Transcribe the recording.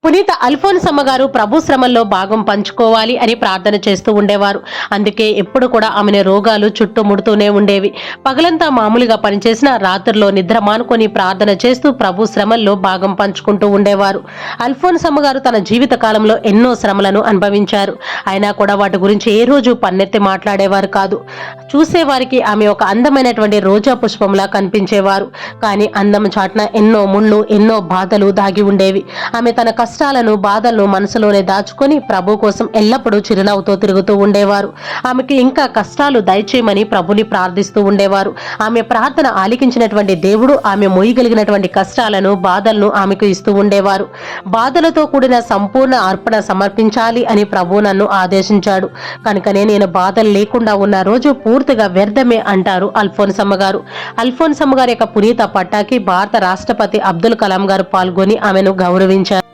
పునీత అల్ఫోన్సమ్మ గారు ప్రభు శ్రమల్లో భాగం పంచుకోవాలి అని ప్రార్థన చేస్తూ ఉండేవారు. అందుకే ఎప్పుడు కూడా ఆమెను రోగాలు చుట్టుముడుతూనే ఉండేవి. పగలంతా మామూలుగా పనిచేసిన రాత్రిలో నిద్ర మానుకొని ప్రార్థన చేస్తూ ప్రభు శ్రమల్లో భాగం పంచుకుంటూ ఉండేవారు. అల్ఫోన్సమ్మ గారు తన జీవిత కాలంలో ఎన్నో శ్రమలను అనుభవించారు. అయినా కూడా వాటి గురించి ఏ రోజు పన్నెత్తి మాట్లాడేవారు కాదు. చూసేవారికి ఆమె ఒక అందమైనటువంటి రోజా పుష్పంలా కనిపించేవారు. కానీ అందం చాటున ఎన్నో ముళ్ళు, ఎన్నో బాధలు దాగి ఉండేవి. ఆమె తన కష్టాలను, బాధలను మనసులోనే దాచుకొని ప్రభు కోసం ఎల్లప్పుడూ చిరునవ్వుతో తిరుగుతూ ఉండేవారు. ఆమెకు ఇంకా కష్టాలు దయచేయమని ప్రభుని ప్రార్థిస్తూ ఉండేవారు. ఆమె ప్రార్థన ఆలికించినటువంటి దేవుడు ఆమె మోయగలిగినటువంటి కష్టాలను, బాధలను ఆమెకు ఇస్తూ ఉండేవారు. బాధలతో కూడిన సంపూర్ణ అర్పణ సమర్పించాలి అని ప్రభు నన్ను ఆదేశించాడు. కనుకనే నేను బాధలు లేకుండా ఉన్న రోజు పూర్తిగా వ్యర్థమే అంటారు అల్ఫోన్సమ్మ గారు. అల్ఫోన్సమ్మ గారి యొక్క పునీత పట్టాకి భారత రాష్ట్రపతి అబ్దుల్ కలాం గారు పాల్గొని ఆమెను గౌరవించారు.